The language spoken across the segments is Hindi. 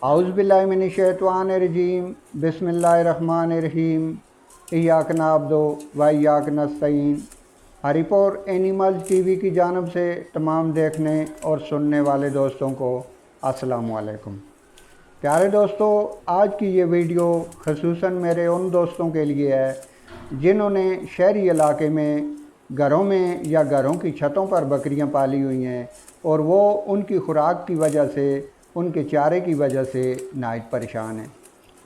औज़ुबिल्लाहिमिनश्शैतानिर्रजीम बिस्मिल्लाहिर्रहमानिर्रहीम इय्याक नअब्दु व इय्याक नस्तईन। हरिपुर एनिमल्स टीवी की जानब से तमाम देखने और सुनने वाले दोस्तों को अस्सलामु अलैकुम। प्यारे दोस्तों, आज की ये वीडियो ख़ुसूसन मेरे उन दोस्तों के लिए है जिन्होंने शहरी इलाके में घरों में या घरों की छतों पर बकरियां पाली हुई हैं और वो उनकी खुराक की वजह से, उनके चारे की वजह से नाहित परेशान हैं।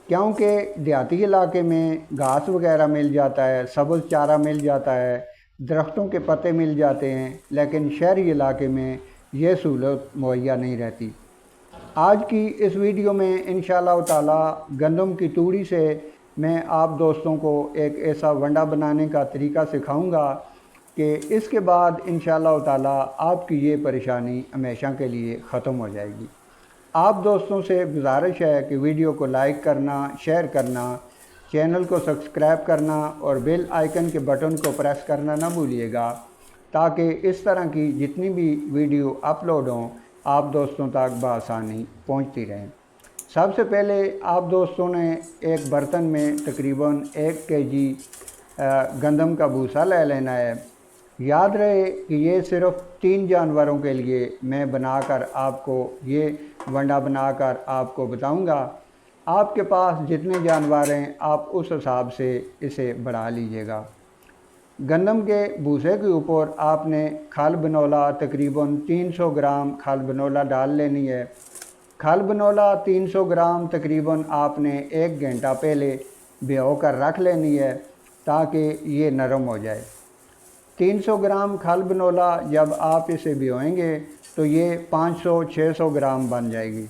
क्योंकि देहाती इलाके में घास वगैरह मिल जाता है, सब्ज़ चारा मिल जाता है, दरख्तों के पत्ते मिल जाते हैं, लेकिन शहरी इलाके में ये सहूलत मुहैया नहीं रहती। आज की इस वीडियो में इंशाअल्लाह ताला गंदम की तूड़ी से मैं आप दोस्तों को एक ऐसा वंडा बनाने का तरीका सिखाऊंगा कि इसके बाद इंशाअल्लाह ताला आपकी ये परेशानी हमेशा के लिए ख़त्म हो जाएगी। आप दोस्तों से गुजारिश है कि वीडियो को लाइक करना, शेयर करना, चैनल को सब्सक्राइब करना और बेल आइकन के बटन को प्रेस करना ना भूलिएगा, ताकि इस तरह की जितनी भी वीडियो अपलोड हों आप दोस्तों तक बआसानी पहुंचती रहें। सबसे पहले आप दोस्तों ने एक बर्तन में तकरीबन 1 केजी गंदम का भूसा ले लेना है। याद रहे कि ये सिर्फ़ 3 जानवरों के लिए मैं बनाकर आपको ये वंडा बनाकर आपको बताऊंगा। आपके पास जितने जानवर हैं आप उस हिसाब से इसे बढ़ा लीजिएगा। गंदम के भूसे के ऊपर आपने खल बनोला तकरीबन 300 ग्राम खल बनोला डाल लेनी है। खल बनोला 300 ग्राम तकरीबन आपने 1 घंटा पहले भिगो कर रख लेनी है ताकि ये नरम हो जाए। 300 ग्राम खल बनोला जब आप इसे भिगोएंगे तो ये 500-600 ग्राम बन जाएगी।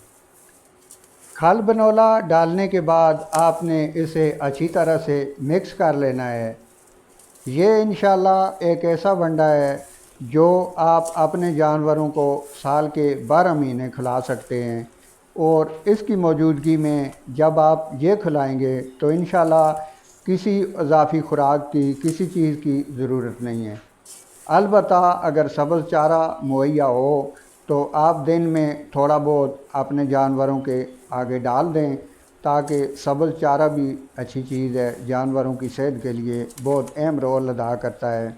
खल बनोला डालने के बाद आपने इसे अच्छी तरह से मिक्स कर लेना है। ये इंशाल्लाह एक ऐसा वंडा है जो आप अपने जानवरों को साल के 12 महीने खिला सकते हैं, और इसकी मौजूदगी में जब आप ये खिलाएंगे तो इंशाल्लाह किसी इजाफ़ी खुराक की, किसी चीज़ की ज़रूरत नहीं है। अलबत्ता अगर सब्ज़ चारा मुहैया हो तो आप दिन में थोड़ा बहुत अपने जानवरों के आगे डाल दें, ताकि सब्ज़ चारा भी अच्छी चीज़ है, जानवरों की सेहत के लिए बहुत अहम रोल अदा करता है।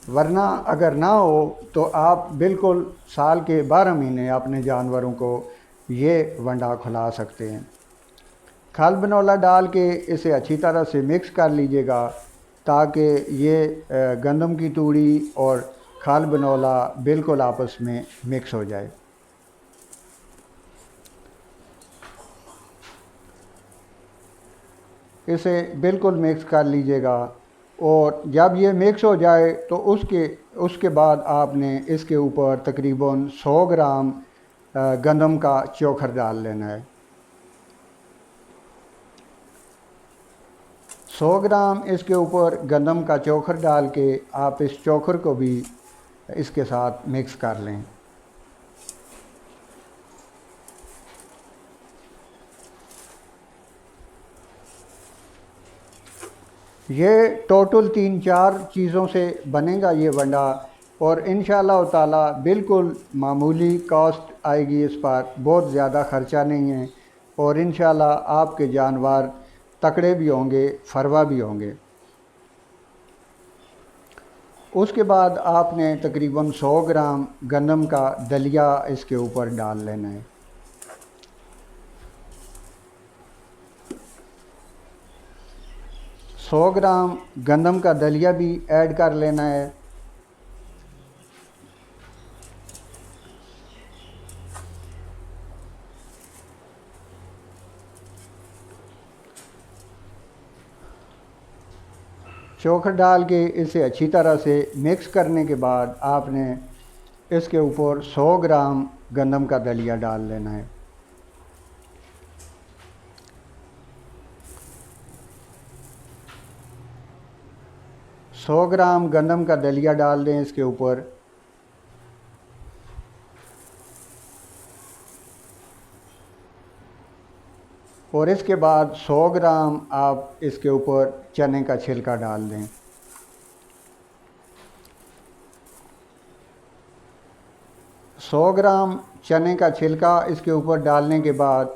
वरना अगर ना हो तो आप बिल्कुल साल के 12 महीने अपने जानवरों को ये वंडा खिला सकते हैं। खल बनोला डाल के इसे अच्छी तरह से मिक्स कर लीजिएगा ताकि ये गंदम की तूड़ी और खल बनोला बिल्कुल आपस में मिक्स हो जाए। इसे बिल्कुल मिक्स कर लीजिएगा, और जब ये मिक्स हो जाए तो उसके बाद आपने इसके ऊपर तकरीबन 100 ग्राम गंदम का चोखर डाल लेना है। 100 ग्राम इसके ऊपर गंदम का चोखर डाल के आप इस चोखर को भी इसके साथ मिक्स कर लें। ये टोटल 3-4 चीज़ों से बनेगा ये वंडा, और इंशाअल्लाह ताला बिल्कुल मामूली कॉस्ट आएगी, इस पर बहुत ज़्यादा ख़र्चा नहीं है, और इंशाअल्लाह आपके जानवर तकड़े भी होंगे, फरवा भी होंगे। उसके बाद आपने तकरीबन 100 ग्राम गंदम का दलिया इसके ऊपर डाल लेना है। सौ ग्राम गंदम का दलिया भी ऐड कर लेना है। चोखर डाल के इसे अच्छी तरह से मिक्स करने के बाद आपने इसके ऊपर 100 ग्राम गंदम का दलिया डाल लेना है। सौ ग्राम गंदम का दलिया डाल दें इसके ऊपर। और इसके बाद 100 ग्राम आप इसके ऊपर चने का छिलका डाल दें। 100 ग्राम चने का छिलका इसके ऊपर डालने के बाद